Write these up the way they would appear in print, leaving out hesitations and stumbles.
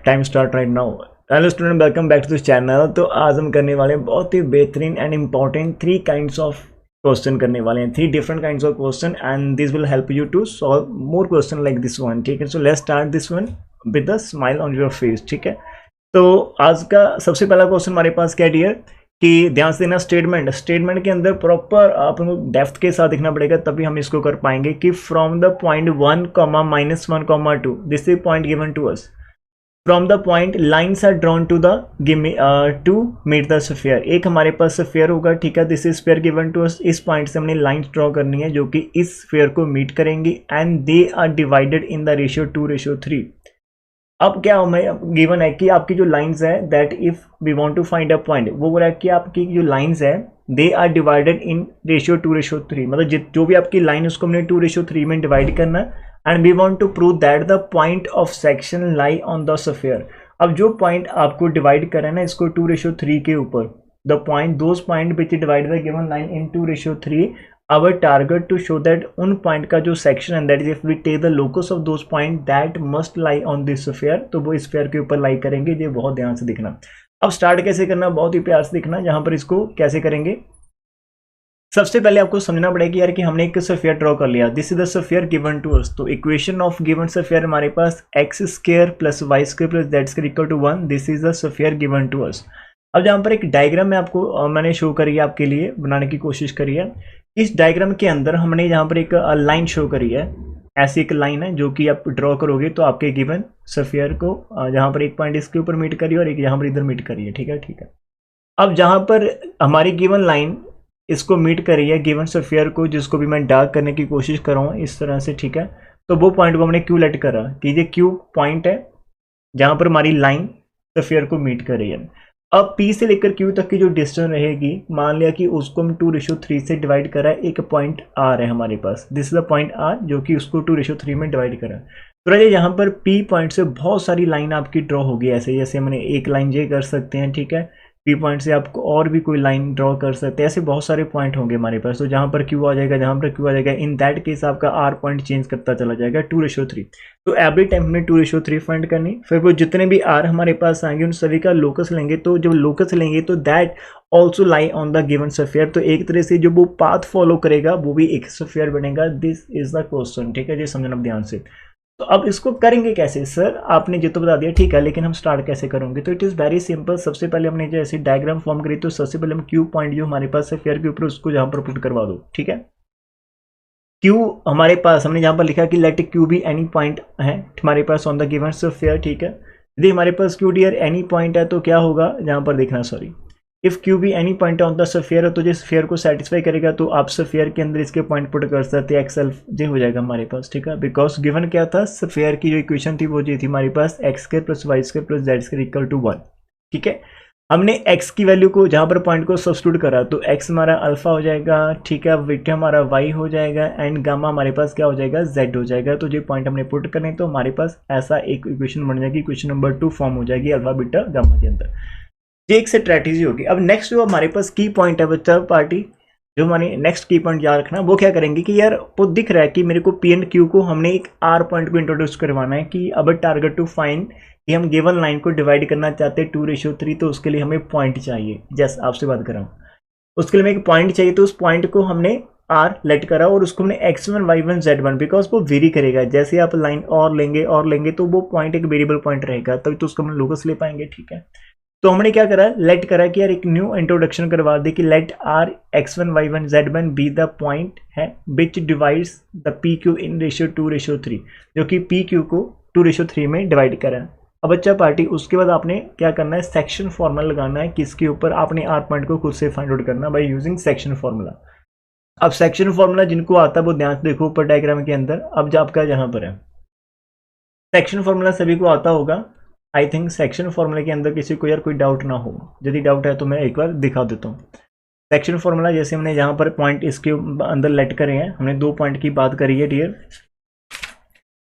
Time start right now. Hello student, welcome back to this channel. तो आज हम करने वाले हैं बहुत ही बेहतरीन and important 3 kinds of question करने वाले हैं, 3 different kinds of question and this will help you to solve more question like this one. ठीक है, so let's start this one with a smile on your face. ठीक है, तो आज का सबसे पहला क्वेश्चन हमारे पास क्या डियर कि ध्यान से देना, स्टेटमेंट के अंदर प्रॉपर आपको डेप्थ के साथ दिखना पड़ेगा, तभी हम इसको कर पाएंगे कि from the point 1, -1, 2 this is point given to us. From the point lines are drawn to the to meet the sphere. एक हमारे पास स्फीयर होगा, ठीक है, this is sphere given to us. इस पॉइंट से हमने लाइन्स ड्रॉ करनी है जो कि इस स्फीयर को मीट करेंगी and they are divided in the ratio 2:3। अब क्या हमें गिवन है कि आपकी जो लाइंस है that if we want to find a point, वो बोला कि आपकी जो लाइंस है they are divided in ratio 2:3, मतलब जो भी आपकी लाइन है उसको हमने 2:3 में डिवाइड करना है and we want to prove that the point of section lie on the sphere. अब जो पॉइंट आपको डिवाइड करें ना इसको 2:3 के ऊपर, the point those point which divide the given line in 2:3, our target to show that उन point का जो सेक्शन है that is if we take the locus of those point that must lie on this sphere, तो वो sphere के ऊपर लाई करेंगे। ये बहुत ध्यान से दिखना। अब स्टार्ट कैसे करना, बहुत ही प्यार से दिखना। जहां पर इसको कैसे करेंगे, सबसे पहले आपको समझना पड़ेगा यार कि हमने एक स्फीयर ड्रॉ कर लिया, this is the sphere given to us. तो इक्वेशन ऑफ गिवन स्फीयर हमारे पास x² + y² + z² = 1, this is the sphere given to us. अब जहां पर एक डायग्राम में आपको मैंने शो करी है, आपके लिए बनाने की कोशिश करी है। इस डायग्राम के अंदर हमने यहाँ पर एक लाइन शो करी है, ऐसी एक लाइन है जो कि आप ड्रॉ करोगे तो आपके गिवन स्फीयर को जहाँ पर एक पॉइंट इसके ऊपर मीट करिए और एक यहाँ पर इधर मीट करिए। ठीक है, ठीक है। अब जहाँ पर हमारी गिवन लाइन इसको मीट करी है गिवन स्फीयर को, जिसको भी मैं डार्क करने की कोशिश कर रहा हूँ इस तरह से, ठीक है, तो वो पॉइंट को हमने क्यू लेट करा कि ये क्यू पॉइंट है जहाँ पर हमारी लाइन स्फीयर को मीट कर रही है। अब P से लेकर Q तक की जो डिस्टेंस रहेगी, मान लिया कि उसको हम 2:3 से डिवाइड करा है, एक पॉइंट R है हमारे पास, this is the point R जो कि उसको 2:3 में डिवाइड करा। तो राजा यहाँ पर P पॉइंट से बहुत सारी लाइन आपकी ड्रॉ होगी, ऐसे जैसे हमने एक लाइन ये कर सकते हैं, ठीक है, P पॉइंट से आपको और भी कोई लाइन ड्रॉ कर सकते हैं, ऐसे बहुत सारे पॉइंट होंगे हमारे पास। तो जहाँ पर Q आ जाएगा, जहाँ पर Q आ जाएगा, इन दैट केस आपका R पॉइंट चेंज करता चला जाएगा 2:3। तो एवरी टाइम हमने 2:3 फाइंड करनी, फिर वो जितने भी R हमारे पास आएंगे उन सभी का लोकस लेंगे। तो जब लोकस लेंगे तो that also lie on the given sphere, तो एक तरह से जो वो पाथ फॉलो करेगा वो भी एक स्फीयर बनेगा। दिस इज द क्वेश्चन, ठीक है, ये समझना ध्यान से। तो अब इसको करेंगे कैसे सर, आपने जो तो बता दिया, ठीक है, लेकिन हम स्टार्ट कैसे करेंगे, तो इट इज़ वेरी सिंपल। सबसे पहले हमने जो ऐसी डायग्राम फॉर्म करी, तो सबसे पहले हम क्यू पॉइंट जो हमारे पास है स्फीयर के ऊपर, उसको जहाँ पर पुट करवा दो। ठीक है, क्यू हमारे पास हमने जहाँ पर लिखा कि let Q be any point है हमारे पास ऑन द गिवन स्फीयर। ठीक है, यदि हमारे पास क्यू डियर एनी पॉइंट है तो क्या होगा, जहाँ पर देखना, sorry, if Q be any point on the sphere है तो जो स्फीयर को सेटिस्फाई करेगा तो आप स्फीयर के अंदर इसके पॉइंट पुट कर सकते हैं, एक्सेल जे हो जाएगा हमारे पास। ठीक है, बिकॉज गिवन क्या था, स्फीयर की जो इक्वेशन थी वो जी थी हमारे पास x² + y² + z² = 1। ठीक है, हमने x की वैल्यू को जहाँ पर पॉइंट को सब्स्टिट्यूट करा तो x हमारा अल्फा हो जाएगा, ठीक है, बीटा हमारा y हो जाएगा एंड गामा हमारे पास क्या हो जाएगा, z हो जाएगा। तो जो पॉइंट हमने पुट करने तो हमारे पास ऐसा एक इक्वेशन बन जाएगी, इक्वेशन नंबर 2 फॉर्म हो जाएगी अल्फा बीटा गामा के अंदर। ये एक स्ट्रैटेजी होगी। अब नेक्स्ट जो हमारे पास की पॉइंट है बच्चा पार्टी, जो हमारे नेक्स्ट की पॉइंट याद रखना, वो क्या करेंगे कि यार वो दिख रहा है कि मेरे को पी एंड क्यू को हमने एक आर पॉइंट को इंट्रोड्यूस करवाना है कि अब टारगेट टू फाइंड कि हम गिवन लाइन को डिवाइड करना चाहते हैं 2:3, तो उसके लिए हमें पॉइंट चाहिए। जैसे आपसे बात कर रहा हूँ, उसके लिए हमें एक पॉइंट चाहिए, तो उस पॉइंट को हमने आर लेट करा और उसको हमने x1 y1 z1, बिकॉज वो वेरी करेगा, जैसे आप लाइन और लेंगे तो वो पॉइंट एक वेरिएबल पॉइंट रहेगा, तभी तो उसको हम लोकस ले पाएंगे। ठीक है, तो हमने क्या करा, लेट करा कि यार एक न्यू इंट्रोडक्शन करवा दे कि let R x1 y1 z1 be the point है which divides the P Q in ratio 2:3, जो कि पी क्यू को 2:3 में डिवाइड करा। अब अच्छा पार्टी, उसके बाद आपने क्या करना है, सेक्शन फॉर्मूला लगाना है, किसके ऊपर, आपने आर पॉइंट को खुद से फाइंड आउट करना बाय यूजिंग सेक्शन फॉर्मूला। अब सेक्शन फॉर्मूला जिनको आता है वो ध्यान से देखो ऊपर डायग्राम के अंदर। अब जो आपका जहाँ पर है सेक्शन फॉर्मूला सभी को आता होगा, आई थिंक सेक्शन फॉर्मूला के अंदर किसी को यार कोई डाउट ना हो, यदि डाउट है तो मैं एक बार दिखा देता हूँ। सेक्शन फॉर्मूला जैसे हमने यहाँ पर पॉइंट इसके अंदर लेट करे हैं, हमने 2 पॉइंट की बात करी है डियर।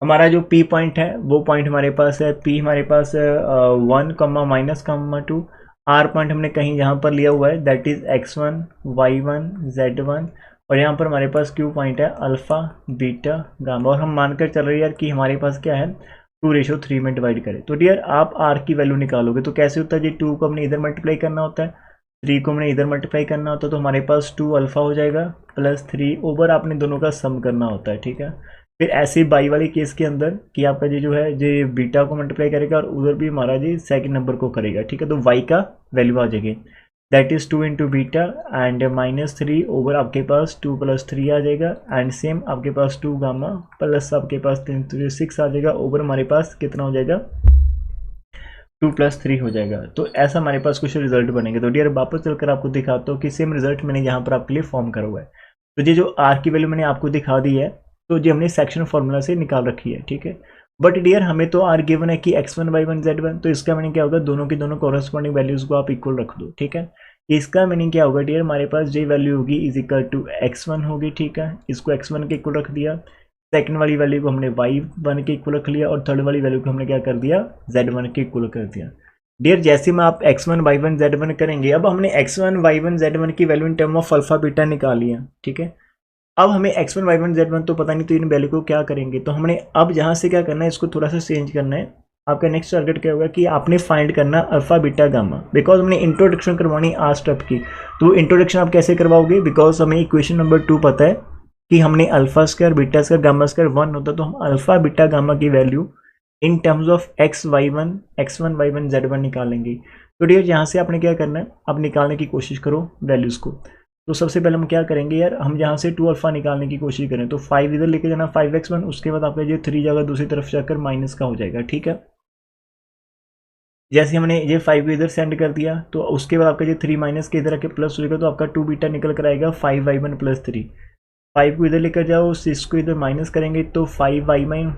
हमारा जो P पॉइंट है वो पॉइंट हमारे पास है, P हमारे पास 1, -2, R पॉइंट हमने कहीं यहाँ पर लिया हुआ है that is x1 y1 z1, और यहाँ पर हमारे पास Q पॉइंट है अल्फा बीटा गामा, और हम मानकर चल रहे हैं यार कि हमारे पास क्या है 2:3 में डिवाइड करें। तो डियर आप आर की वैल्यू निकालोगे तो कैसे होता है जी, 2 को हमने इधर मल्टीप्लाई करना होता है, 3 को हमने इधर मल्टीप्लाई करना होता है, तो हमारे पास 2 अल्फा हो जाएगा प्लस 3 ओवर आपने दोनों का सम करना होता है, ठीक है। फिर ऐसे ही बाई वाले केस के अंदर कि आपका ये जो है ये बीटा को मल्टीप्लाई करेगा और उधर भी हमारा जी सेकंड नंबर को करेगा, ठीक है। तो वाई का वैल्यू आ जाएगी, that is 2 into beta and -3 over आपके पास 2 + 3 आ जाएगा एंड सेम आपके पास 2 गामा प्लस आपके पास 3 3 6 आ जाएगा ओवर हमारे पास कितना हो जाएगा 2 + 3 हो जाएगा। तो ऐसा हमारे पास कुछ रिजल्ट बनेंगे। तो डियर वापस चलकर आपको दिखाता हूँ कि सेम रिजल्ट मैंने यहाँ पर आपके लिए फॉर्म करा हुआ है। तो ये जो आर की वैल्यू मैंने आपको दिखा दी है, तो ये हमने सेक्शन फॉर्मूला से निकाल रखी है, ठीक है। बट डियर हमें तो आर गिवन है कि x1 y1 z1, तो इसका मीनिंग क्या होगा, दोनों की दोनों कॉरेस्पॉन्डिंग वैल्यूज को आप इक्वल रख दो, ठीक है। इसका मीनिंग क्या होगा डियर, हमारे पास जो वैल्यू होगी इज इक्वल टू x1 होगी, ठीक है। इसको x1 के इक्वल रख दिया, सेकंड वाली वैल्यू को हमने y1 के इक्वल रख लिया और थर्ड वाली वैल्यू को हमने क्या कर दिया z1 के इक्वल कर दिया। डियर जैसे में आप x1 y1 z1 करेंगे, अब हमने x1 y1 z1 की value in term of alpha beta निकाली है, ठीक है। अब हमें x1 y1 z1 तो पता नहीं, तो इन वैल्यू को क्या करेंगे, तो हमने अब यहाँ से क्या करना है, इसको थोड़ा सा चेंज करना है। आपका नेक्स्ट टारगेट क्या होगा कि आपने फाइंड करना अल्फा बीटा गामा, बिकॉज हमने इंट्रोडक्शन करवानी आज स्टेप की। तो इंट्रोडक्शन आप कैसे करवाओगे, बिकॉज हमें इक्वेशन नंबर 2 पता है कि हमने alpha square beta square gamma square 1 होता है, तो हम अल्फा बीटा गामा की value in terms of x1 y1 z1 निकालेंगे। तो डियर यहाँ से आपने क्या करना है, आप निकालने की कोशिश करो वैल्यूज़ को। तो सबसे पहले हम क्या करेंगे यार, हम यहाँ से 2 अल्फा निकालने की कोशिश करें, तो 5 इधर लेके जाना 5x1, उसके बाद आपका ये 3 जगह दूसरी तरफ जाकर माइनस का हो जाएगा, ठीक है। जैसे हमने ये 5 इधर सेंड कर दिया, तो उसके बाद आपका ये 3 माइनस के इधर आके प्लस हो जाएगा, तो आपका 2 बीटा निकल कर आएगा 5y1 + 3। 5 को इधर लेकर जाओ, 6 को इधर माइनस करेंगे तो 5y1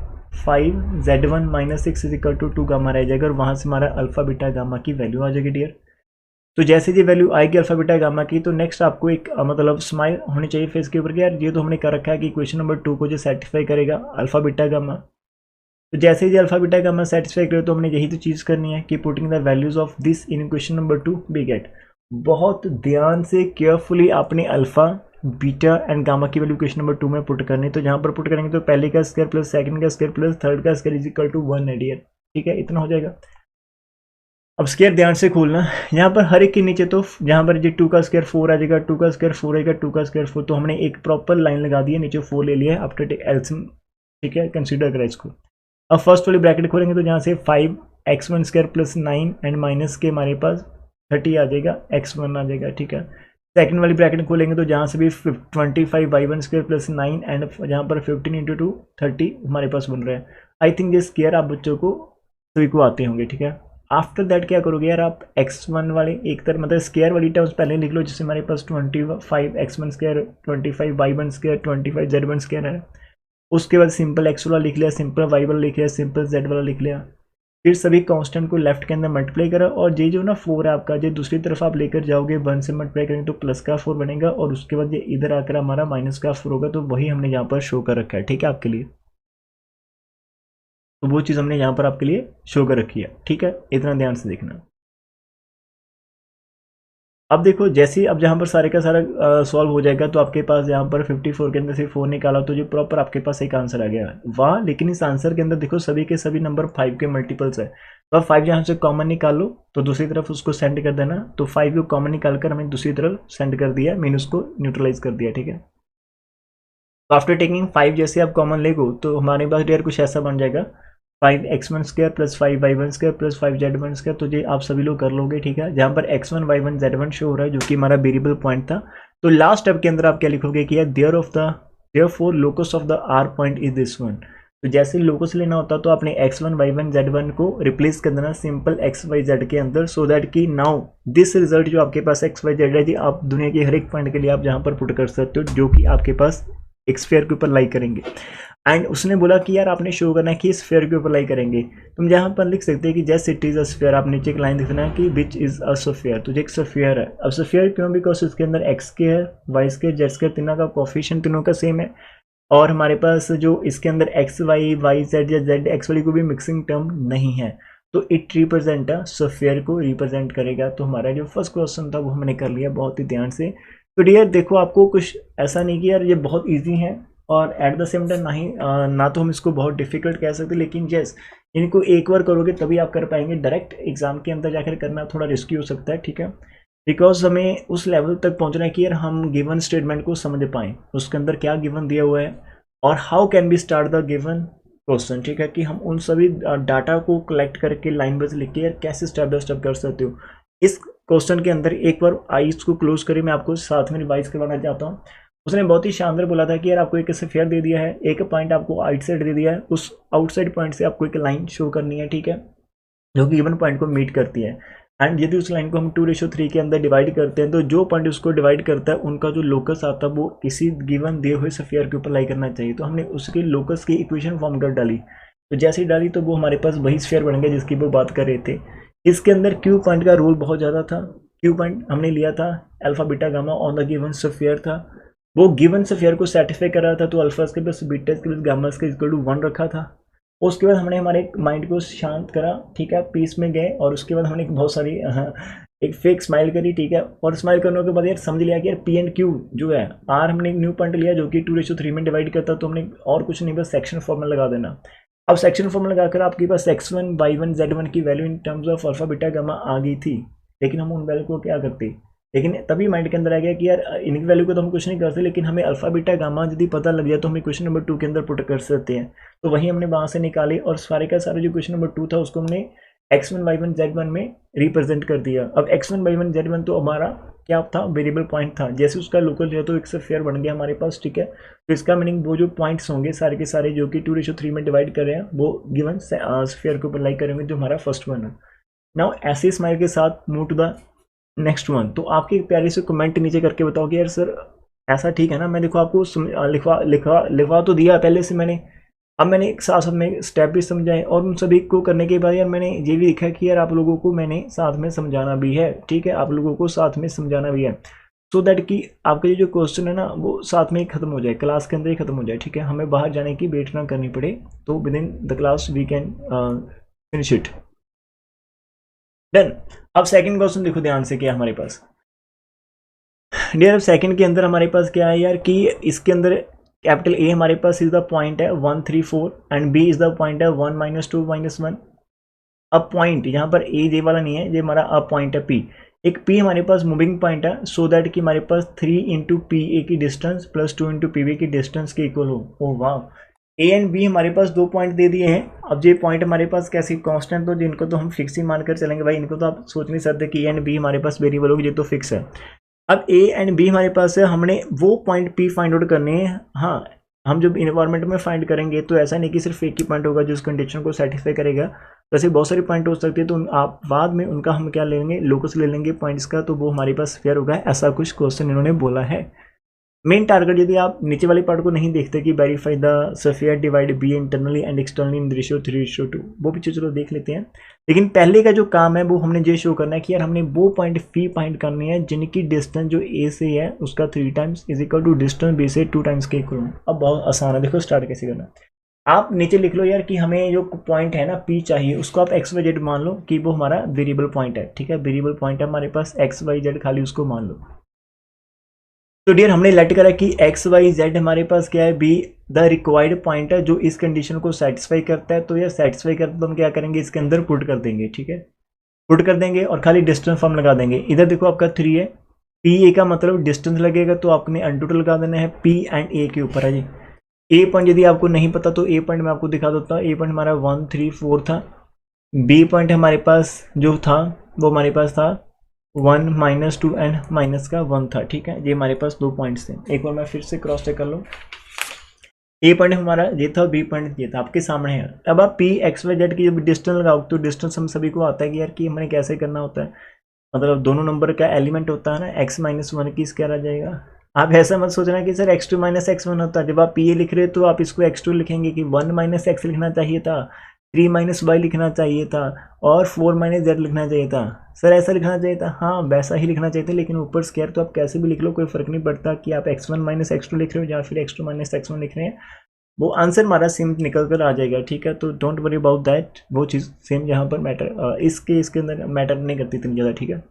5z1 - 6 = 2 गामा रह जाएगा और वहाँ से हमारा अल्फा बीटा गामा की वैल्यू आ जाएगी डियर। तो जैसे ये वैल्यू आएगी अल्फा बीटा गामा की, तो नेक्स्ट आपको एक मतलब स्माइल होनी चाहिए फेस के ऊपर कि यार ये तो हमने कर रखा है कि इक्वेशन नंबर 2 को जो सेटिस्फाई करेगा अल्फा बीटा गामा। तो जैसे ही अल्फा बीटा गामा सेटिस्फाई करे, तो हमने यही तो चीज़ करनी है कि putting the values of this in equation number 2 we get. बहुत ध्यान से केयरफुली आपने अल्फा बीटा एंड गामा की वैल्यू इक्वेशन नंबर 2 में पुट करनी है। तो जहाँ पर पुट करेंगे तो पहले का स्क्वायर प्लस सेकंड का स्क्वायर प्लस थर्ड का स्क्वायर इज इक्वल टू 1 है डियर, ठीक है, इतना हो जाएगा। अब स्क्वायर ध्यान से खोलना, यहाँ पर हर एक के नीचे तो यहाँ पर जो 2 का स्क्वायर 4 आ जाएगा, 2 का स्क्वायर 4 आएगा, 2 का स्क्वायर 4, तो हमने एक प्रॉपर लाइन लगा दी है, नीचे 4 ले लिया है आफ्टर एल्सियम, ठीक है, कंसीडर करें इसको। अब फर्स्ट वाली ब्रैकेट खोलेंगे तो जहाँ से 5x1² + 9 एंड माइनस के हमारे पास 30 आ जाएगा, x1 आ जाएगा, ठीक है। सेकंड वाली ब्रैकेट खोलेंगे तो जहाँ से भी 25y1² + 9 एंड जहाँ पर 15 × 2 30 हमारे पास बन रहा है। आई थिंक ये स्क्वायर आप बच्चों को सभी को आते होंगे, ठीक है। आफ्टर दैट क्या करोगे यार, आप x1 वाले एक तरह मतलब स्क्वायर वाली टर्म्स पहले लिख लो, जिससे हमारे पास 25x1², 25y1², 25z1² है। उसके बाद सिंपल x वाला लिख लिया, सिंपल y वाला लिख लिया, सिंपल z वाला लिख लिया। फिर सभी कांस्टेंट को लेफ्ट के अंदर मल्टीप्लाई करा, और ये जो ना 4 है आपका, ये दूसरी तरफ आप लेकर जाओगे 1 से मल्टीप्लाई करेंगे तो प्लस का 4 बनेगा, और उसके बाद ये इधर आकर हमारा माइनस का 4 होगा। तो वही हमने यहाँ पर शो कर रखा है, ठीक है, आपके लिए। तो वो चीज़ हमने यहाँ पर आपके लिए शो कर रखी है, ठीक है, इतना ध्यान से देखना। अब देखो जैसे अब जहाँ पर सारे का सारा सॉल्व हो जाएगा, तो आपके पास यहाँ पर 54 के अंदर से 4 निकाला, तो जो प्रॉपर आपके पास एक आंसर आ गया, वाह। लेकिन इस आंसर के अंदर देखो सभी के सभी नंबर 5 के मल्टीपल्स है, तो अब 5 जहाँ से कॉमन निकाल लो तो दूसरी तरफ उसको सेंड कर देना। तो 5 को कॉमन निकाल कर हमें दूसरी तरफ सेंड कर दिया, मीन उसको न्यूट्रलाइज कर दिया, ठीक है। तो आफ्टर टेकिंग 5 जैसे आप कॉमन ले गो, तो हमारे पास डियर कुछ ऐसा बन जाएगा 5x1² + 5y1² + 5z1²। तो ये आप सभी लोग कर लोगे, ठीक है। जहाँ पर x1 y1 z1 शो हो रहा है, जो कि हमारा वेरिएबल पॉइंट था। तो लास्ट स्टेप के अंदर आप क्या लिखोगे कि therefore locus of the r point is this one. तो जैसे लोकस लेना होता तो आपने x1 y1 z1 को रिप्लेस कर देना सिंपल x y z के अंदर, सो दैट कि नाउ दिस रिजल्ट जो आपके पास x y z है जी, आप दुनिया के हर एक पॉइंट के लिए आप जहाँ पर पुट कर सकते हो, जो कि आपके पास एक स्फीयर के ऊपर लाई करेंगे। एंड उसने बोला कि यार आपने शो करना है कि स्फीयर के ऊपर लाई करेंगे। तुम जहाँ पर लिख सकते हैं कि just it is a sphere, आप नीचे एक लाइन लिखना है कि विच इज़ अ स्फीयर। तो एक स्फीयर है। अब स्फीयर क्यों, बिकॉज इसके अंदर एक्स के है, वाई के, जेड के, तीनों का कोफिशिएंट तीनों का सेम है, और हमारे पास जो इसके अंदर एक्स वाई, वाई जेड या जेड एक्स वाली को भी मिक्सिंग टर्म नहीं है। तो इट रिप्रेजेंट स्फीयर को रिप्रेजेंट करेगा। तो हमारा जो फर्स्ट क्वेश्चन था वो हमने कर लिया बहुत ही ध्यान से। तो डियर देखो आपको कुछ ऐसा नहीं कि यार ये बहुत ईजी है, और एट द सेम टाइम ना तो हम इसको बहुत डिफिकल्ट कह सकते, लेकिन यस इनको एक बार करोगे तभी आप कर पाएंगे। डायरेक्ट एग्जाम के अंदर जाकर करना थोड़ा रिस्की हो सकता है, ठीक है, बिकॉज हमें उस लेवल तक पहुंचना है कि यार हम गिवन स्टेटमेंट को समझ पाएँ, उसके अंदर क्या गिवन दिया हुआ है और how can be start the given question, ठीक है, कि हम उन सभी डाटा को कलेक्ट करके लाइन वाइज लिख के यार कैसे स्टेप बाय स्टेप कर सकते हो। इस क्वेश्चन के अंदर एक बार आईज को क्लोज करिए, मैं आपको साथ में रिवाइज करवाना चाहता हूँ। उसने बहुत ही शानदार बोला था कि यार आपको एक स्फीयर दे दिया है, एक पॉइंट आपको आउटसाइड दे दिया है, उस आउटसाइड पॉइंट से आपको एक लाइन शो करनी है, ठीक है, जो कि गिवन पॉइंट को मीट करती है। एंड यदि उस लाइन को हम 2:3 के अंदर डिवाइड करते हैं तो जो पॉइंट उसको डिवाइड करता है उनका जो लोकस आता है वो किसी गिवन दिए हुए स्फीयर के ऊपर लाई करना चाहिए। तो हमने उसके लोकस की इक्वेशन फॉर्म कर डाली, तो जैसे ही डाली तो वो हमारे पास वही स्फीयर बन गया जिसकी वो बात कर रहे थे। इसके अंदर क्यू पॉइंट का रोल बहुत ज़्यादा था। क्यू पॉइंट हमने लिया था alpha beta gamma on the given sphere था, वो गिवन स्फीयर को सेटिस्फाई कर रहा था, तो अल्फा के प्लस बीटा के प्लस गामा के इक्वल टू 1 रखा था। उसके बाद हमने हमारे माइंड को शांत करा, ठीक है, पीस में गए, और उसके बाद हमने बहुत सारी एक फेक स्माइल करी, ठीक है, और स्माइल करने के बाद यार समझ लिया कि यार पी एंड क्यू जो है आर हमने न्यू पॉइंट लिया जो कि 2:3 में डिवाइड करता, तो हमने और कुछ नहीं बस सेक्शन फॉर्मूला लगा देना। अब सेक्शन फॉर्मूला लगाकर आपके पास x1 y1 z1 की value in terms of alpha beta gamma आ गई थी, लेकिन हम उन वैल्यू को क्या करते, लेकिन तभी माइंड के अंदर आ गया कि यार इनकी वैल्यू को तो हम कुछ नहीं करते, लेकिन हमें अल्फा बीटा गामा यदि पता लग जाए तो हम क्वेश्चन नंबर 2 के अंदर पुट कर सकते हैं। तो वही हमने वहाँ से निकाले और सारे का सारा जो क्वेश्चन नंबर 2 था उसको हमने x1 y1 z1 में रिप्रेजेंट कर दिया। अब x1 y1 z1 तो हमारा क्या था, वेरिएबल पॉइंट था, जैसे उसका लोकल जो है तो एक स्फीयर बन गया हमारे पास, ठीक है। तो इसका मीनिंग वो जो पॉइंट्स होंगे सारे के सारे जो कि 2:3 में डिवाइड कर रहे हैं वो गिवन स्फीयर के ऊपर लाई करेंगे जो हमारा फर्स्ट वन है। नाउ ऐसे स्माइल के साथ move to the next one. तो आपके प्यारे से कमेंट नीचे करके बताओ कि यार सर ऐसा ठीक है ना, मैं देखो आपको लिखवा तो दिया पहले से मैंने, अब मैंने एक साथ साथ में स्टेप भी समझाए और उन सभी को करने के बाद यार मैंने ये भी लिखा कि यार आप लोगों को मैंने साथ में समझाना भी है, ठीक है, आप लोगों को साथ में समझाना भी है, सो दैट कि आपका ये जो क्वेश्चन है ना वो साथ में ही खत्म हो जाए, क्लास के अंदर ही खत्म हो जाए, ठीक है, हमें बाहर जाने की वेट ना करनी पड़े, तो within the class we can finish it. Done. अब सेकंड क्वेश्चन देखो ध्यान से क्या हमारे पास डियर। अब सेकंड के अंदर हमारे पास क्या है यार कि इसके अंदर कैपिटल ए हमारे पास इज द पॉइंट है 1 3 4 and B is the point है 1 -2 -1। अब पॉइंट यहाँ पर ए जे वाला नहीं है, ये हमारा अब पॉइंट है पी, एक पी हमारे पास मूविंग पॉइंट है, सो दैट कि हमारे पास 3 × पी ए की डिस्टेंस प्लस 2 × पी बी की डिस्टेंस के इक्वल हो। ओ वाह, ए एंड बी हमारे पास 2 पॉइंट दे दिए हैं। अब ये पॉइंट हमारे पास कैसे कांस्टेंट, तो जिनको तो हम फिक्स ही मानकर चलेंगे भाई, इनको तो आप सोच नहीं सकते कि ए एंड बी हमारे पास वेरिएबल होगी, ये तो फिक्स है। अब ए एंड बी हमारे पास है, हमने वो पॉइंट पी फाइंड आउट करने हैं। हाँ, हम जब इन्वायरमेंट में फाइंड करेंगे तो ऐसा नहीं कि सिर्फ एक ही पॉइंट होगा जो उस कंडीशन को सेटिस्फाई करेगा, वैसे बहुत सारे पॉइंट हो सकते हैं, तो आप बाद में उनका हम क्या ले लेंगे, लोकस ले लेंगे पॉइंट्स का, तो वो हमारे पास फेयर होगा। ऐसा कुछ क्वेश्चन इन्होंने बोला है। मेन टारगेट यदि आप नीचे वाले पार्ट को नहीं देखते कि verify the sphere divide B internally and externally in ratio 3:2, वो भी चलो देख लेते हैं, लेकिन पहले का जो काम है वो हमने ये शो करना है कि यार हमने वो पॉइंट पी फाइंड करनी है जिनकी डिस्टेंस जो ए से है उसका 3 times is equal to distance B से 2 टाइम्स के इक्वल। अब बहुत आसान है, देखो स्टार्ट कैसे करना। आप नीचे लिख लो यार कि हमें जो पॉइंट है ना पी चाहिए, उसको आप एक्स वाई जेड मान लो कि वो हमारा वेरिएबल पॉइंट है, ठीक है, वेरिएबल पॉइंट है हमारे पास एक्स वाई जेड, खाली उसको मान लो। तो डियर हमने लेट करा कि एक्स वाई जेड हमारे पास क्या है, बी द रिक्वायर्ड पॉइंट है जो इस कंडीशन को सेटिस्फाई करता है। तो ये सेटिस्फाई करता है तो हम क्या करेंगे, इसके अंदर पुट कर देंगे, ठीक है, पुट कर देंगे और खाली डिस्टेंस फॉर्म लगा देंगे। इधर देखो आपका 3 है, पी ए का मतलब डिस्टेंस लगेगा, तो आपने अनटोटल लगा देना है पी एंड ए के ऊपर है जी। ए पॉइंट यदि आपको नहीं पता तो ए पॉइंट मैं आपको दिखा देता हूँ। ए पॉइंट हमारा 1 3 4 था। बी पॉइंट हमारे पास जो था वो हमारे पास था 1 -2 एंड माइनस का 1 था, ठीक है, ये हमारे पास 2 पॉइंट्स थे। एक बार मैं फिर से क्रॉस चेक कर लूँ। ए पॉइंट हमारा ये था, बी पॉइंट ये था, आपके सामने है। अब आप पी एक्स वाई जेड की जब डिस्टेंस लगाओ तो डिस्टेंस हम सभी को आता है कि यार कि हमने कैसे करना होता है, मतलब दोनों नंबर का एलिमेंट होता है ना, x -1 की स्क्वायर आ जाएगा। आप ऐसा मत सोचना कि सर x2 - x1 होता है। जब आप पी ए लिख रहे हो तो आप इसको x2 लिखेंगे कि 1 - x लिखना चाहिए था, 3 - y लिखना चाहिए था और 4 - z लिखना चाहिए था। सर ऐसा लिखना चाहिए था, हाँ वैसा ही लिखना चाहिए था, लेकिन ऊपर स्क्वायर तो आप कैसे भी लिख लो, कोई फ़र्क नहीं पड़ता कि आप x1 - x2 लिख रहे हो या फिर x2 - x1 लिख रहे हैं, वो आंसर हमारा सेम निकल कर आ जाएगा, ठीक है। तो डोंट वरी अबाउट दैट, वो चीज़ सेम यहाँ पर मैटर इसके अंदर मैटर नहीं करती इतनी ज़्यादा, ठीक है।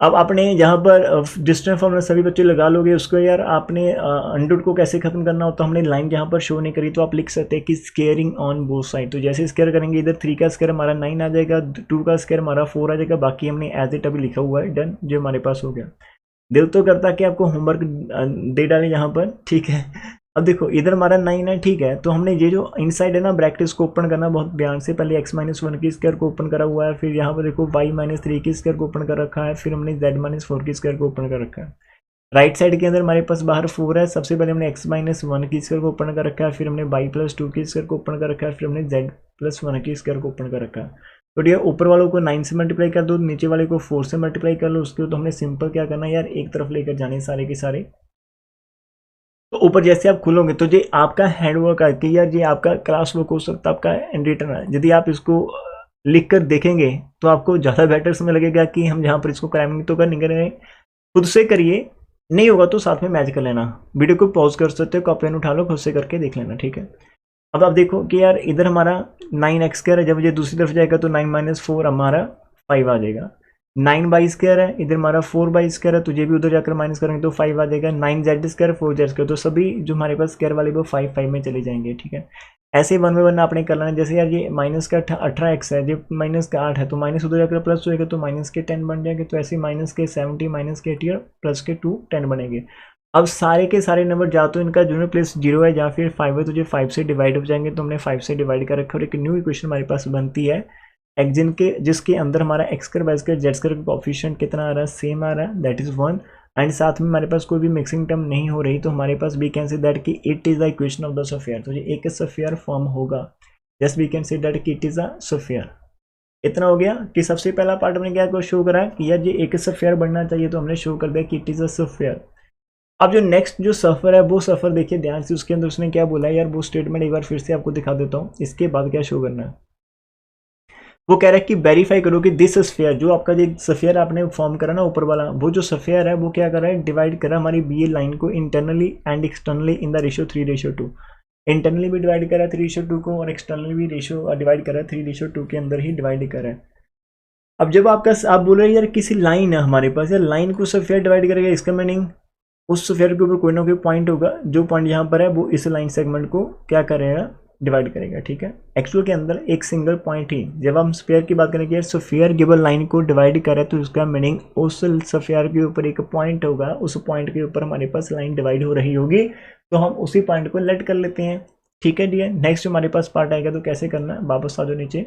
अब आपने यहाँ पर डिस्टेंस फॉर्मूला सभी बच्चे लगा लोगे उसको यार। आपने अंडररूट को कैसे खत्म करना हो, तो हमने लाइन जहाँ पर शो नहीं करी तो आप लिख सकते हैं कि स्केयरिंग ऑन बोथ साइड। तो जैसे स्केयर करेंगे इधर 3 का स्केयर हमारा 9 आ जाएगा, 2 का स्केयर हमारा 4 आ जाएगा, बाकी हमने एज इट अभी लिखा हुआ है, डन, जो हमारे पास हो गया। दिल तो करता कि आपको होमवर्क दे डालें यहाँ पर, ठीक है। अब देखो इधर हमारा 9 है, ठीक है, तो हमने ये जो इनसाइड है ना ब्रैकेट को ओपन करना बहुत ध्यान से। पहले x-1 की स्क्वायर को ओपन करा हुआ है, फिर यहाँ पर देखो y-3 की स्क्वायर को ओपन कर रखा है, फिर हमने z-4 की स्क्वायर को ओपन कर रखा है। राइट साइड के अंदर हमारे पास बाहर 4 है, सबसे पहले हमने x-1 की स्क्वायर को ओपन कर रखा है, फिर हमने y+2 की स्क्वायर को ओपन कर रखा है, फिर हमने z+1 की स्क्वायर को ओपन कर रखा है। तो ये ऊपर वालों को 9 से मल्टीप्लाई कर दो, नीचे वाले को 4 से मल्टीप्लाई कर लो। उसके तो हमने सिंपल क्या करना है यार, एक तरफ लेकर जाने सारे के सारे। तो ऊपर जैसे आप खुलोगे तो ये आपका हैंडवर्क है कि यार ये आपका क्लास वर्क हो सकता है, आपका रिटर्न है। यदि आप इसको लिख कर देखेंगे तो आपको ज़्यादा बेटर समय लगेगा कि हम जहाँ पर इसको कराएंगे तो कर नहीं करेंगे, खुद से करिए, नहीं होगा तो साथ में मैच कर लेना। वीडियो को पॉज कर सकते हो, कॉपी पेन उठा लो, खुद से करके देख लेना, ठीक है। अब आप देखो कि यार इधर हमारा 9x स्क्वायर है, जब ये दूसरी तरफ जाएगा तो 9 - 4 हमारा 5 आ जाएगा। 9y स्क्वायर है, इधर हमारा 4y स्क्वायर है, तो ये भी उधर जाकर माइनस करेंगे तो 5 आ जाएगा। 9z स्क्वायर 4z स्क्वायर, तो सभी जो हमारे पास स्क्वायर वाले वो 5 में चले जाएंगे, ठीक है। ऐसे 1 बाय 1 आपने कर लेना। जैसे यार ये माइनस का 18x है, ये माइनस का 8 है, तो माइनस उधर जाकर प्लस होएगा तो माइनस के 10 बन जाएंगे। तो ऐसे माइनस के 70 माइनस के 80 प्लस के 2 10 बनेंगे। अब सारे के सारे नंबर या तो इनका जो प्लेस 0 है या फिर 5 है, तो जो 5 से डिवाइड हो जाएंगे, तो हमने 5 से डिवाइड कर रखा है। और एक न्यू इक्वेशन हमारे पास बनती है एक्जिन के, जिसके अंदर हमारा x square y square z square का कोएफिशिएंट कितना आ रहा है, सेम आ रहा है, दैट इज 1। एंड साथ में हमारे पास कोई भी मिक्सिंग टर्म नहीं हो रही, तो हमारे पास वी कैन से दैट कि it is the equation of the sphere. तो ये एक स्फीयर फॉर्म होगा, just we can say that कि इट इज अ स्फीयर। इतना हो गया कि सबसे पहला पार्ट हमने क्या शो करा कि यार ये एक स्फीयर बनना चाहिए, तो हमने शो कर दिया कि इट इज अ स्फीयर। अब जो नेक्स्ट जो सफ़र है वो सफ़र देखिए ध्यान से, उसके अंदर उसने क्या बोला है यार, वो स्टेटमेंट एक बार फिर से आपको दिखा देता हूँ, इसके बाद क्या शो करना है। वो कह रहा है कि वेरीफाई करो कि दिस स्फीयर, जो आपका जो स्फीयर आपने फॉर्म करा ना ऊपर वाला, वो जो स्फीयर है वो क्या कर रहा है, डिवाइड कर रहा है हमारी बी लाइन को internally and externally in the ratio 3:2। Internally भी डिवाइड कर रहा है 3:2 को, और एक्सटर्नली भी रेशियो डिवाइड कर रहा है 3:2 के अंदर ही डिवाइड कर रहा है। अब जब आप बोल रहे हैं यार किसी लाइन है हमारे पास, यार लाइन को स्फीयर डिवाइड करेगा, इसका मीनिंग उस स्फीयर के ऊपर कोई ना कोई पॉइंट होगा, जो पॉइंट यहाँ पर है वो इस लाइन सेगमेंट को क्या करेगा, डिवाइड करेगा, ठीक है। एक्चुअल के अंदर एक सिंगल पॉइंट ही, जब हम स्फीयर की बात करेंगे स्फीयर गिवन लाइन को डिवाइड करे तो उसका मीनिंग उस स्फीयर के ऊपर एक पॉइंट होगा, उस पॉइंट के ऊपर हमारे पास लाइन डिवाइड हो रही होगी, तो हम उसी पॉइंट को लेट कर लेते हैं, ठीक है डियर। नेक्स्ट हमारे पास पार्ट आएगा, तो कैसे करना है, वापस आ जाओ नीचे,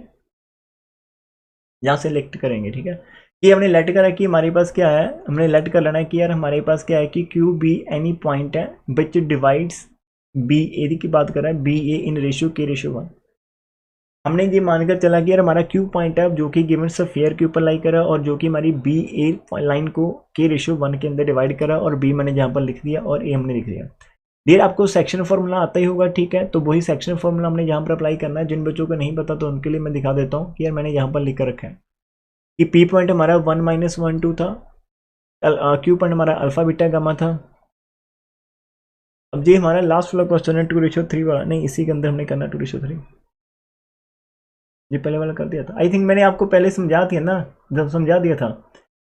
यहाँ से लेट करेंगे, ठीक है। ये हमने लेट करा कि हमारे पास क्या है, हमने लेट कर लेना है कि यार हमारे पास क्या है कि क्यू बी एनी पॉइंट है विच डिवाइड्स बी ए की बात कर रहा है, बी ए इन रेशियो के रेशियो 1। हमने ये मानकर चला कि यार हमारा क्यू पॉइंट है जो कि गिवन स्फीयर के ऊपर लाई करा, और जो कि हमारी बी ए लाइन को के रेशियो 1 के अंदर डिवाइड करा, और बी मैंने जहाँ पर लिख दिया और ए हमने लिख दिया। डियर आपको सेक्शन फॉर्मूला आता ही होगा, ठीक है, तो वही सेक्शन फॉर्मूला हमने यहाँ पर अप्लाई करना है। जिन बच्चों को नहीं पता तो उनके लिए मैं दिखा देता हूँ कि यार मैंने यहाँ पर लिख कर रखा है कि पी पॉइंट हमारा 1 - 1 2 था, क्यू पॉइंट हमारा अल्फा बीटा गामा था। अब ये हमारा लास्ट वाला क्वेश्चन है 2:3 वाला, नहीं इसी के अंदर हमने करना 2:3, ये पहले वाला कर दिया था आई थिंक, मैंने आपको पहले समझा दिया ना, जब समझा दिया था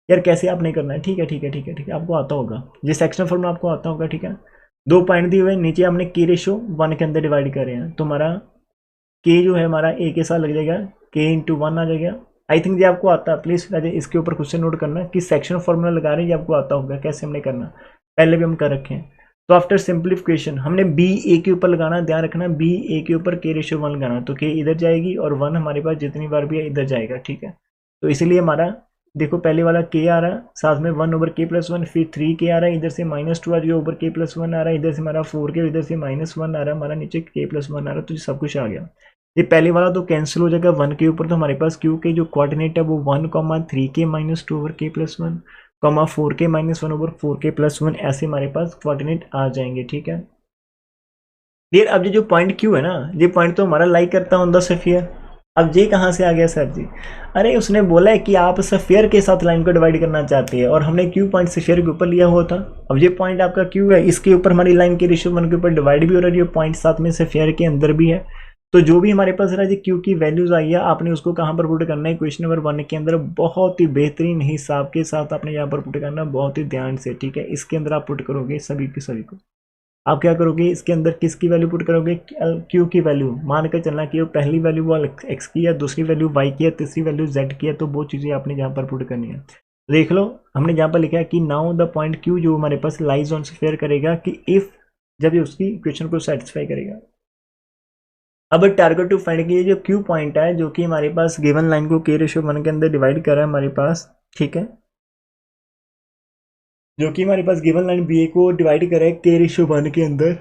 यार कैसे आपने करना है, ठीक है ठीक है ठीक है ठीक है, आपको आता होगा ये सेक्शन फॉर्मूला, आपको आता होगा, ठीक है। 2 पॉइंट दिए हुए, नीचे हमने के रेशियो 1 के अंदर डिवाइड कर रहे हैं, तो हमारा के जो है हमारा ए के साथ लग जाएगा, के इंटू 1 आ जाएगा। आई थिंक ये आपको आता है, प्लीज़ इसके ऊपर क्वेश्चन नोट करना कि सेक्शन फॉर्मूला लगा रहे हैं, ये आपको आता होगा कैसे हमने करना, पहले भी हम कर रखे हैं। तो आफ्टर सिंप्लीफिकेशन हमने बी ए के ऊपर लगाना, ध्यान रखना बी ए के ऊपर के रेशियो 1 लगाना, तो के इधर जाएगी और 1 हमारे पास जितनी बार भी है इधर जाएगा, ठीक है। तो इसलिए हमारा देखो पहले वाला के आ रहा है, साथ में 1/k+1, फिर 3k आ रहा है, इधर से -2 आ रही है, ऊपर k+1 आ रहा है, इधर से हमारा 4k, इधर से -1 आ रहा है, हमारा नीचे k+1 आ रहा है, तो सब कुछ आ गया। ये पहले वाला तो कैंसिल हो जाएगा 1 के ऊपर, तो हमारे पास क्यू के जो कोऑर्डिनेट है वो 1,3k - 2/k+1, 4k - 1/4k+1, ऐसे हमारे पास कोऑर्डिनेट आ जाएंगे, ठीक है। फिर अब ये जो पॉइंट क्यू है ना, ये पॉइंट तो हमारा लाई करता है ऑन द स्फीयर। अब ये कहाँ से आ गया सर जी, अरे उसने बोला है कि आप स्फीयर के साथ लाइन को डिवाइड करना चाहते हैं, और हमने क्यू पॉइंट स्फीयर के ऊपर लिया हुआ था। अब ये पॉइंट आपका क्यू है, इसके ऊपर हमारी लाइन के रेशियो 1 के ऊपर डिवाइड भी हो रही है, पॉइंट साथ में स्फीयर के अंदर भी है, तो जो भी हमारे पास राजी क्यू की वैल्यूज आई है आपने उसको कहाँ पर पुट करना है, क्वेश्चन नंबर 1 के अंदर बहुत ही बेहतरीन हिसाब के साथ आपने यहाँ पर पुट करना है, बहुत ही ध्यान से, ठीक है। इसके अंदर आप पुट करोगे सभी के सभी को। आप क्या करोगे, इसके अंदर किसकी वैल्यू पुट करोगे, क्यू की वैल्यू। मान कर चलना कि वो पहली वैल्यू वो एक्स की है, दूसरी वैल्यू वाई की है, तीसरी वैल्यू जेड की है, तो वो चीज़ें आपने यहाँ पर पुट करनी है। देख लो हमने यहाँ पर लिखा है कि नाउ द पॉइंट क्यू जो हमारे पास लाइज ऑन स्फीयर करेगा कि इफ, जब ये उसकी इक्वेशन को सेटिस्फाई करेगा। अब टारगेट टू फाइंड की जो क्यू पॉइंट है जो कि हमारे पास गिवन लाइन को के रेशियो 1 के अंदर डिवाइड कर रहा है हमारे पास, ठीक है, जो कि हमारे पास गिवन लाइन बी ए को डिवाइड करे के रेशियो 1 के अंदर,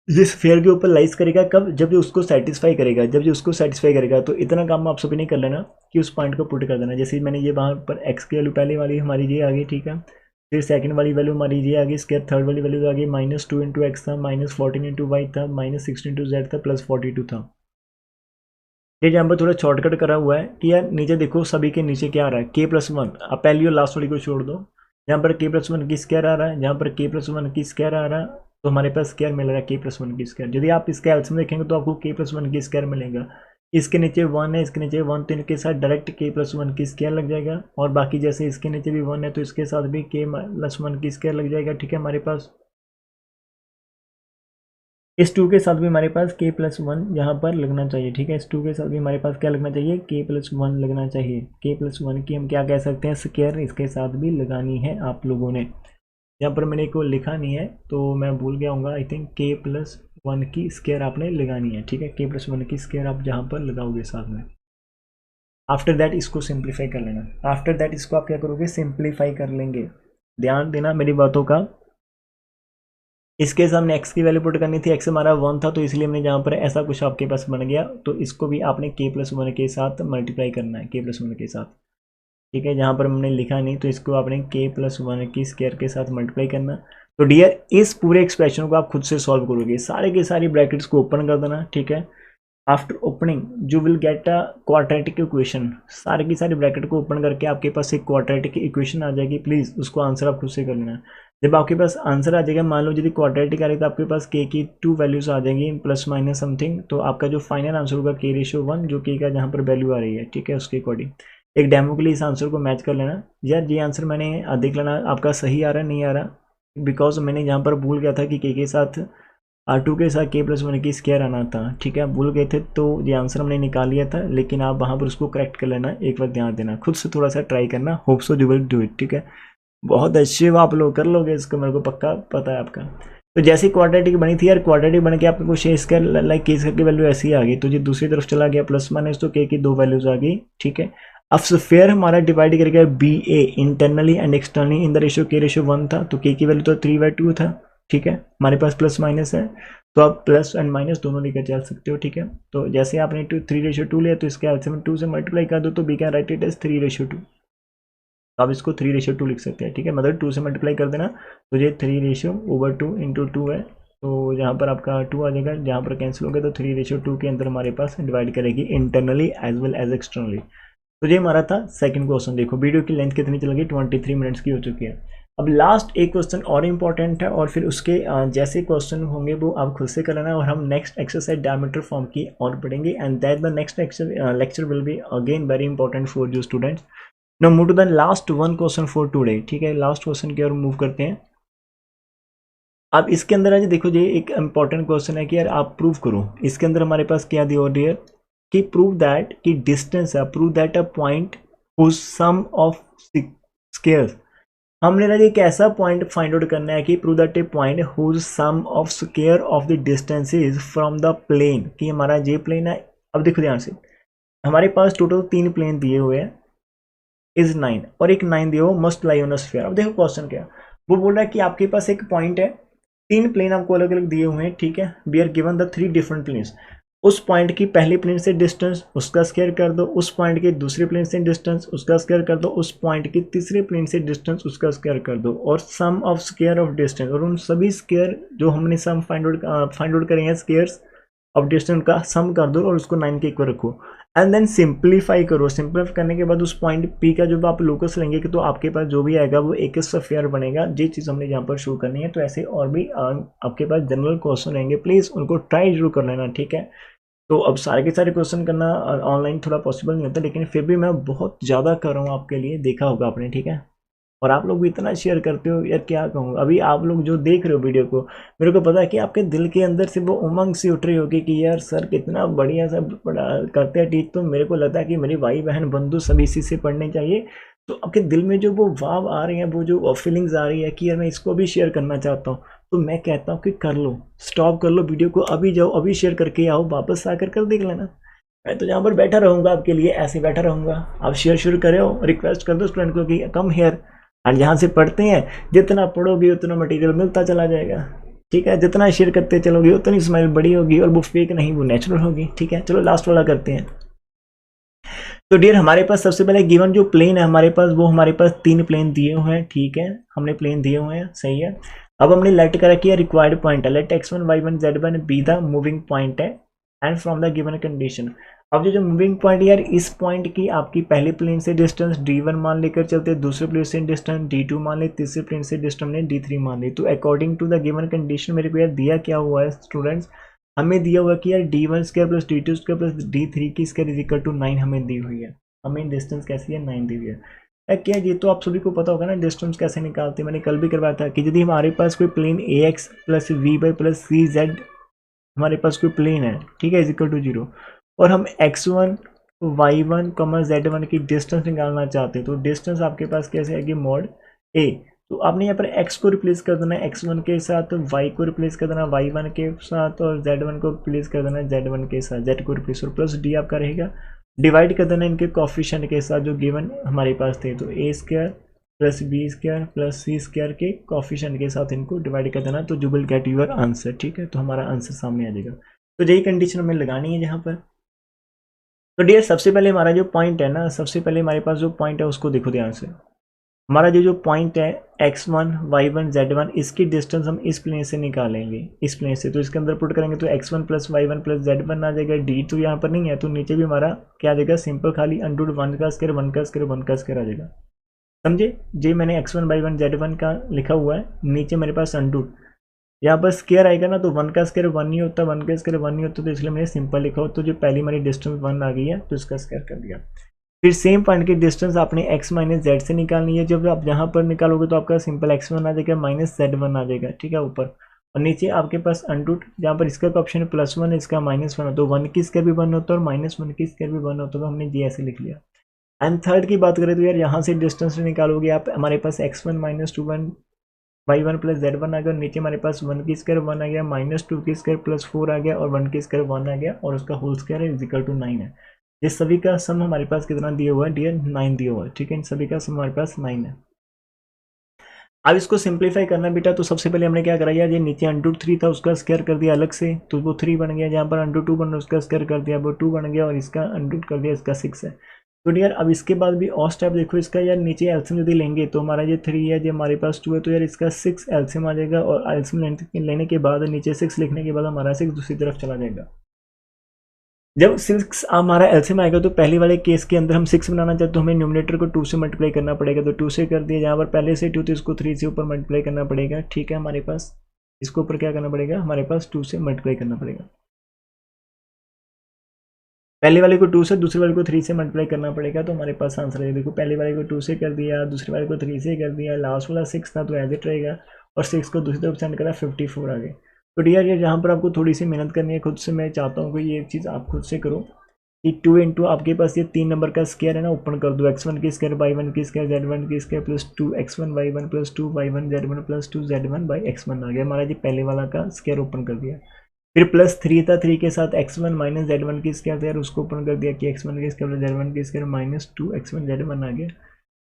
ये स्फीयर के ऊपर लाइज करेगा कब, जब ये उसको सेटिस्फाई करेगा। जब ये उसको सेटिस्फाई करेगा तो इतना काम आप सभी ने कर लेना कि उस पॉइंट को पुट कर देना। जैसे मैंने ये वहाँ पर एक्स की वैल्यू पहले वाली हमारी ये आ गई, ठीक है, फिर सेकंड वाली वैल्यू हमारी ये आ गई स्क्वायर, थर्ड वाली वैल्यू आ गई -2 इंटू एक्स था, -14 इंटू वाई था, -16 इंटू जेड था, +42 था। ये यहाँ पर थोड़ा शॉर्टकट करा हुआ है कि यार नीचे देखो सभी के नीचे क्या आ रहा है, k+1। अब पहली और लास्ट वाली को छोड़ दो, यहाँ पर k+1 की स्क्वायर आ रहा है, यहाँ पर k+1 की स्क्वायर आ रहा है, तो हमारे पास स्क्वायर मिल रहा है k+1 की स्क्वायर। यदि आप इसके एल्सियम देखेंगे तो आपको k+1 की स्क्वायर मिलेगा। इसके नीचे 1 है, इसके नीचे 1, तो इनके साथ डायरेक्ट k+1 की स्क्वायर लग जाएगा, और बाकी जैसे इसके नीचे भी 1 है तो इसके साथ भी k+1 की स्क्वायर लग जाएगा, ठीक है। हमारे पास इस 2 के साथ भी हमारे पास k+1 यहाँ पर लगना चाहिए, ठीक है। इस 2 के साथ भी हमारे पास क्या लगना चाहिए, k+1 लगना चाहिए। k+1 की हम क्या कह सकते हैं, स्क्वायर इसके साथ भी लगानी है आप लोगों ने। यहाँ पर मैंने को लिखा नहीं है तो मैं भूल गया हूँ, आई थिंक k+1 की स्क्वायर आपने लगानी है, ठीक है। k+1 की स्क्वायर आप जहाँ पर लगाओगे साथ में। आफ्टर दैट इसको सिंप्लीफाई कर लेना। आफ्टर दैट इसको आप क्या करोगे, सिंप्लीफाई कर लेंगे। ध्यान देना मेरी बातों का। इसके सामने x की वैल्यू पुट करनी थी, x हमारा 1 था, तो इसलिए हमने जहाँ पर ऐसा कुछ आपके पास बन गया, तो इसको भी आपने k+1 के साथ मल्टीप्लाई करना है, k+1 के साथ, ठीक है। जहाँ पर हमने लिखा नहीं तो इसको आपने k+1 की स्क्वायर के साथ मल्टीप्लाई करना। तो डियर इस पूरे एक्सप्रेशन को आप खुद से सॉल्व करोगे, सारे के सारी ब्रैकेट्स को ओपन कर देना, ठीक है। After opening you will get a quadratic equation. सारी की सारी ब्रैकेट को ओपन करके आपके पास एक क्वाड्रेटिक इक्वेशन आ जाएगी, प्लीज़ उसको आंसर आप खुद से कर लेना। जब आपके पास आंसर आ जाएगा, मान लो यदि क्वाड्रेटिक आ रही तो आपके पास k की 2 वैल्यूज आ जाएंगी प्लस माइनस समथिंग, तो आपका जो फाइनल आंसर होगा k/1 जो k का जहाँ पर वैल्यू आ रही है, ठीक है, उसके अकॉर्डिंग। एक डेमो के लिए इस आंसर को मैच कर लेना। यार ये आंसर मैंने देख लेना आपका सही आ रहा है नहीं आ रहा, बिकॉज मैंने यहाँ पर भूल गया था कि k के साथ R2 के साथ k+1 की स्क्वायर आना था, ठीक है, आप भूल गए थे, तो ये आंसर हमने निकाल लिया था, लेकिन आप वहाँ पर उसको करेक्ट कर लेना। एक बार ध्यान देना, खुद से थोड़ा सा ट्राई करना, hope so you will do it, ठीक है। बहुत अच्छे हो आप लोग, कर लोगे इसको, मेरे को पक्का पता है आपका। तो जैसे क्वाड्रेटिक बनी थी यार, क्वाड्रेटिक बन के आपको कुछ इसका लाइक के की वैल्यू ऐसी आ गई, तो ये दूसरी तरफ चला गया प्लस माइनस, तो के की 2 वैल्यूज आ गई, ठीक है। अब स्फीयर हमारा डिवाइड कर गया B A internally and externally in the ratio k/1 था, तो के की वैल्यू तो 3/2 था, ठीक है। हमारे पास प्लस माइनस है तो आप प्लस एंड माइनस दोनों लेकर चल सकते हो, ठीक है। तो जैसे आपने 3/2 लिया तो इसके एल्सियम 2 से मल्टीप्लाई कर दो, तो we can write it as 3/2। तो आप इसको 3/2 लिख सकते हैं, ठीक है, मतलब 2 से मल्टीप्लाई कर देना, तो ये 3/2 इंटू 2 है, तो यहाँ पर आपका 2 आ जाएगा, जहाँ पर कैंसिल हो गया, तो 3/2 के अंदर हमारे पास डिवाइड करेगी internally as well as externally. तो ये हमारा था सेकंड क्वेश्चन। देखो वीडियो की लेंथ कितनी चलेगी, 23 मिनट्स की हो चुकी है। अब लास्ट एक क्वेश्चन और इम्पॉर्टेंट है, और फिर उसके जैसे क्वेश्चन होंगे वो आप खुद से कर लेना, और हम नेक्स्ट एक्सरसाइज डायमीटर फॉर्म की और पढ़ेंगे, and that the next lecture will be again very important for you students. Now move to the last one question for today, ठीक है, लास्ट क्वेश्चन की ओर मूव करते हैं। अब इसके अंदर आज देखो, ये एक इंपॉर्टेंट क्वेश्चन है कि यार आप प्रूव करो। इसके अंदर हमारे पास क्या दिया डियर कि प्रूव दैट कि डिस्टेंस है, prove that a point whose sum of squares. हमने ना एक ऐसा पॉइंट फाइंड आउट करना है कि prove that a point whose sum of square of the distances from the plane, कि हमारा ये प्लेन है। अब देखो ध्यान से, हमारे पास टोटल 3 प्लेन दिए हुए हैं, इज 9, और एक 9 दिया हो must lie on a sphere. अब देखो क्वेश्चन क्या, वो बोल रहा है कि आपके पास एक पॉइंट है, 3 प्लेन आपको अलग अलग दिए हुए हैं, ठीक है, we are given the 3 different planes. उस पॉइंट की पहले प्लेन से डिस्टेंस उसका स्क्वायर कर दो, उस पॉइंट के दूसरे प्लेन से डिस्टेंस उसका स्क्वायर कर दो, उस पॉइंट के तीसरे प्लेन से डिस्टेंस उसका स्क्वायर कर दो, और सम ऑफ स्क्वायर ऑफ डिस्टेंस, और उन सभी स्क्वायर जो हमने सम फाइंड आउट करें हैं स्क्वायर्स अब डिस्टेंस का सम कर दो और उसको 9 के इक्वल रखो एंड देन सिंप्लीफाई करो। सिंप्लीफाई करने के बाद उस पॉइंट पी का जो आप लोकस लेंगे तो आपके पास जो भी आएगा वो एक स्फीयर बनेगा। ये चीज़ हमने यहाँ पर शो करनी है। तो ऐसे और भी आपके पास जनरल क्वेश्चन रहेंगे, प्लीज़ उनको ट्राई जरूर कर लेना, ठीक है। तो अब सारे के सारे क्वेश्चन करना ऑनलाइन थोड़ा पॉसिबल नहीं होता, लेकिन फिर भी मैं बहुत ज़्यादा कर रहा हूँ आपके लिए, देखा होगा आपने, ठीक है। और आप लोग भी इतना शेयर करते हो यार, क्या कहूँ। अभी आप लोग जो देख रहे हो वीडियो को, मेरे को पता है कि आपके दिल के अंदर से वो उमंग सी उठ रही होगी कि यार सर कितना बढ़िया सा पढ़ा करते हैं टीच। तो मेरे को लगता है कि मेरी भाई बहन बंधु सभी इसी से पढ़ने चाहिए। तो आपके दिल में जो वो वाव आ रही है, वो जो फीलिंग्स आ रही है कि यार मैं इसको भी शेयर करना चाहता हूँ, तो मैं कहता हूँ कि कर लो, स्टॉप कर लो वीडियो को, अभी जाओ, अभी शेयर करके आओ, वापस आकर कर देख लेना। मैं तो जहाँ पर बैठा रहूँगा आपके लिए, ऐसे बैठा रहूँगा। आप शेयर शुरू करो, रिक्वेस्ट कर दो स्टूडेंट को कि कम हेयर। और यहाँ से पढ़ते हैं, जितना पढ़ोगे उतना मटेरियल मिलता चला जाएगा, ठीक है। जितना शेयर करते चलोगे उतनी स्माइल बड़ी होगी, और वो फेक नहीं, वो नेचुरल होगी, ठीक है। चलो लास्ट वाला करते हैं। तो डियर हमारे पास सबसे पहले गिवन जो प्लेन है हमारे पास, वो हमारे पास 3 प्लेन दिए हुए हैं, ठीक है। हमने प्लेन दिए हुए हैं, सही है। अब हमने लेट कर रखी है रिक्वायर्ड पॉइंट है, let x1 y1 z1 be the moving point है and from the given condition. अब जो मूविंग पॉइंट यार, इस पॉइंट की आपकी पहले प्लेन से डिस्टेंस d1 मान लेकर चलते, दूसरे प्लेन से डिस्टेंस d2 मान ले, तीसरे प्लेन से डिस्टेंस ने d3 मान ली। तो according to the given condition मेरे को यार दिया क्या हुआ है स्टूडेंट्स, हमें दिया हुआ कि यार d1 square plus d2 square plus d3 की स्क्वायर इज इक्वल टू 9 हमें दी हुई है। हमें डिस्टेंस कैसी है, 9 दी हुई है। क्या ये तो आप सभी को पता होगा ना डिस्टेंस कैसे निकालते हैं, मैंने कल भी करवाया था कि यदि हमारे पास कोई plane ax plus b y plus c z हमारे पास कोई प्लेन है, ठीक है, इज इक्वल टू 0, और हम x1 y1 z1 की डिस्टेंस निकालना चाहते हैं, तो डिस्टेंस आपके पास कैसे आएगी, मॉड a। तो आपने यहाँ पर x को रिप्लेस कर देना है x1 के साथ, y को रिप्लेस कर देना y1 के साथ, और z1 को रिप्लेस कर देना z1 के साथ, z को रिप्लेस, और प्लस d आपका रहेगा, डिवाइड कर देना इनके कोफिशिएंट के साथ जो गिवन हमारे पास थे। तो a square plus b square plus c square के कोफिशिएंट के साथ इनको डिवाइड कर देना, तो you will get your answer, ठीक है। तो हमारा आंसर सामने आ जाएगा। तो यही कंडीशन हमें लगानी है यहाँ पर। तो डियर सबसे पहले हमारा जो पॉइंट है ना, सबसे पहले हमारे पास जो पॉइंट है उसको देखो ध्यान से। हमारा जो पॉइंट है x1 y1 z1, इसकी डिस्टेंस हम इस प्लेन से निकालेंगे, इस प्लेन से। तो इसके अंदर पुट करेंगे तो x1 plus y1 plus z1 आ जाएगा, d तो यहाँ पर नहीं है, तो नीचे भी हमारा क्या आ जाएगा, सिंपल खाली अंडर 1 का स्क्वायर 1 का स्क्वायर 1 का स्क्वायर आ जाएगा, समझे जी। मैंने x1 y1 z1 का लिखा हुआ है, नीचे मेरे पास अंडर, यहाँ पर स्क्वायर आएगा ना, तो 1 का स्क्वायर 1 नहीं होता, 1 का स्क्वायर 1 नहीं होता, तो इसलिए मैंने सिंपल लिखा हो। तो जो पहली हमारी डिस्टेंस 1 आ गई है, तो इसका स्क्वायर कर दिया। फिर सेम पॉइंट की डिस्टेंस आपने x माइनस जेड से निकालनी है। जब आप यहाँ पर निकालोगे तो आपका सिंपल x1 आ जाएगा माइनस z1 आ जाएगा, ठीक है, ऊपर। और नीचे आपके पास अंडूट, जहाँ पर इसका ऑप्शन +1 इसका -1, तो 1 की स्क्वायर भी 1 होता है और -1 की स्क्वायर भी 1 होता है, तो हमने ये ऐसे लिख लिया। एंड थर्ड की बात करें तो यार यहाँ से डिस्टेंस निकालोगे आप, हमारे पास x1 minus 2 y1 plus z1 आ गया, और नीचे हमारे पास 1 की स्क्वायर 1 आ गया, -2 की स्क्वायर +4 आ गया, और 1 की स्क्वायर 1 आ गया, और उसका whole square is equal to 9 है। ये सभी का सम हमारे पास कितना दिया हुआ है डियर, 9 दिया हुआ है, ठीक है। इन सभी का सम हमारे पास 9 है। अब इसको सिंप्लीफाई करना बेटा, तो सबसे पहले हमने क्या करा यार, ये नीचे √3 था उसका स्क्वायर कर दिया अलग से, तो वो 3 बन गया। जहाँ पर √2 बन रहा उसका स्क्वायर कर दिया, वो 2 बन गया, और इसका √ कर दिया, इसका 6 है। तो डियर अब इसके बाद भी और स्टेप देखो इसका, यार नीचे एल्सियम यदि लेंगे तो हमारा ये 3 है, जो हमारे पास 2 है, तो यार इसका 6 एल्सियम आ जाएगा, और एल्सियम लेने के बाद नीचे 6 लिखने के बाद हमारा 6 दूसरी तरफ चला जाएगा। जब 6 हमारा एलसीएम आएगा तो पहले वाले केस के अंदर हम 6 बनाना चाहते तो हमें न्यूमरेटर को 2 से मल्टीप्लाई करना पड़ेगा, तो 2 से कर दिया। जहाँ पर पहले से 2 तो इसको 3 से ऊपर मल्टीप्लाई करना पड़ेगा, ठीक है। हमारे पास इसको ऊपर क्या करना पड़ेगा, हमारे पास 2 से मल्टीप्लाई करना पड़ेगा। पहले वाले को 2 से, दूसरे वाले को 3 से मल्टीप्लाई करना पड़ेगा, तो हमारे पास आंसर है। देखो पहले वाले को 2 से कर दिया, दूसरे वाले को 3 से कर दिया, लास्ट वाला 6 था तो एज इट रहेगा, और 6 को दूसरी तरफ सेंड करा, 54 आ गए। तो डियर ये जहाँ पर आपको थोड़ी सी मेहनत करनी है खुद से, मैं चाहता हूँ कि ये चीज़ आप खुद से करो कि 2 इंटू आपके पास ये 3 नंबर का स्क्वायर है ना, ओपन कर दो, x1 की स्क्वायर y1 की स्क्वायर z1 की square plus 2 x1 y1 plus 2 y1 z1 plus 2 z1 by x1 आ गया हमारा जी, पहले वाला का स्क्वायर ओपन कर दिया। फिर +3 था, 3 के साथ x1 माइनस z1 की स्क्वायर था यार, उसको ओपन कर दिया कि x1 की स्क्वायर z1 की स्क्वायर -2 x1 z1 आ गया।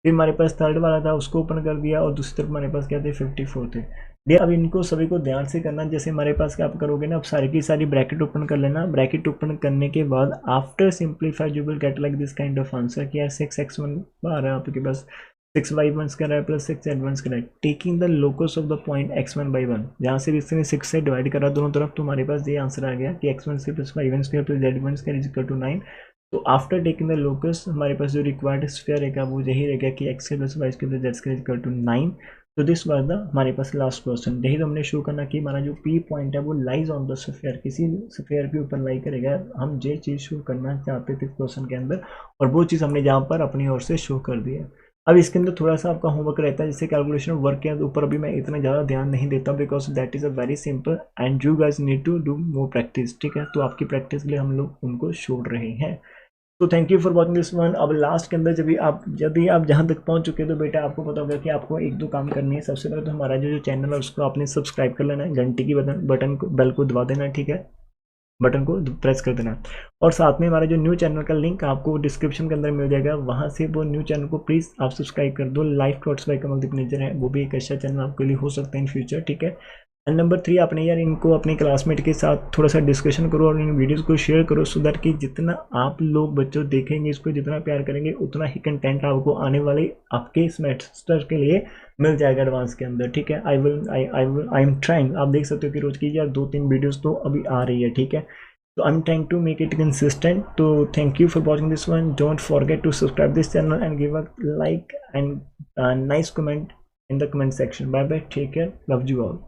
फिर हमारे पास थर्ड वाला था, उसको ओपन कर दिया, और दूसरी तरफ हमारे पास क्या थे, 54 थे। अब इनको सभी को ध्यान से करना, जैसे हमारे पास क्या आप करोगे ना, अब सारी की सारी ब्रैकेट ओपन कर लेना। ब्रैकेट ओपन करने के बाद after simplify you will get like this kind of answer कि यार 6x1 आ रहा है आपके पास, 6y1 स्क्वायर है प्लस 6z1 स्क्वायर है, taking the locus of the point x1 by 1, जहाँ से इसने 6 से डिवाइड करा दोनों तरफ, तो हमारे पास ये आंसर आ गया कि x1 square plus y1 square plus z1 square is equal to 9। तो आफ्टर टेकिंग द लोकस हमारे पास जो रिक्वायर्ड स्क्वायर रहेगा वो यही रहेगा कि x square plus y square plus z square is equal to 9। तो दिस वाज द हमारे पास लास्ट क्वेश्चन। यही तो हमने शो करना कि हमारा जो P पॉइंट है वो लाइज ऑन द स्फीयर, किसी स्फीयर के ऊपर लाई करेगा। हम ये चीज़ शो करना चाहते थे क्वेश्चन के अंदर, और वो चीज़ हमने यहाँ पर अपनी ओर से शो कर दी है। अब इसके अंदर थोड़ा सा आपका होमवर्क रहता है, जैसे कैलकुलेशन वर्क के ऊपर अभी मैं इतना ज़्यादा ध्यान नहीं देता, because that is a very simple and you guys need to do more practice, ठीक है। तो आपकी प्रैक्टिस के लिए हम लोग उनको छोड़ रहे हैं। तो thank you for watching this one. अब लास्ट के अंदर यदि आप जहाँ तक पहुँच चुके हैं तो बेटा आपको पता होगा कि आपको एक दो काम करनी है। सबसे पहले तो हमारा जो चैनल है उसको आपने सब्सक्राइब कर लेना है, घंटी की बटन को बेल को दबा देना है, ठीक है, बटन को प्रेस कर देना। और साथ में हमारा जो न्यू चैनल का लिंक आपको डिस्क्रिप्शन के अंदर मिल जाएगा, वहाँ से वो न्यू चैनल को प्लीज़ आप सब्सक्राइब कर दो। लाइफ थॉट्स बाय कमल दिग्नेजर है, वो भी एक अच्छा चैनल आपके लिए हो सकता है इन फ्यूचर, ठीक है। एंड नंबर 3, आपने यार इनको अपने क्लासमेट के साथ थोड़ा सा डिस्कशन करो और इन वीडियोस को शेयर करो, सो दैट कि जितना आप लोग बच्चों देखेंगे इसको, जितना प्यार करेंगे, उतना ही कंटेंट आपको आने वाले आपके सेमेस्टर के लिए मिल जाएगा एडवांस के अंदर, ठीक है। आई एम ट्राइंग, आप देख सकते हो कि रोज़ की यार 2-3 वीडियोज़ तो अभी आ रही है, ठीक है। So I'm trying to make it consistent. So thank you for watching this one. Don't forget to subscribe this channel and give a like and a nice comment in the comment section. Bye bye. Take care. Love you all.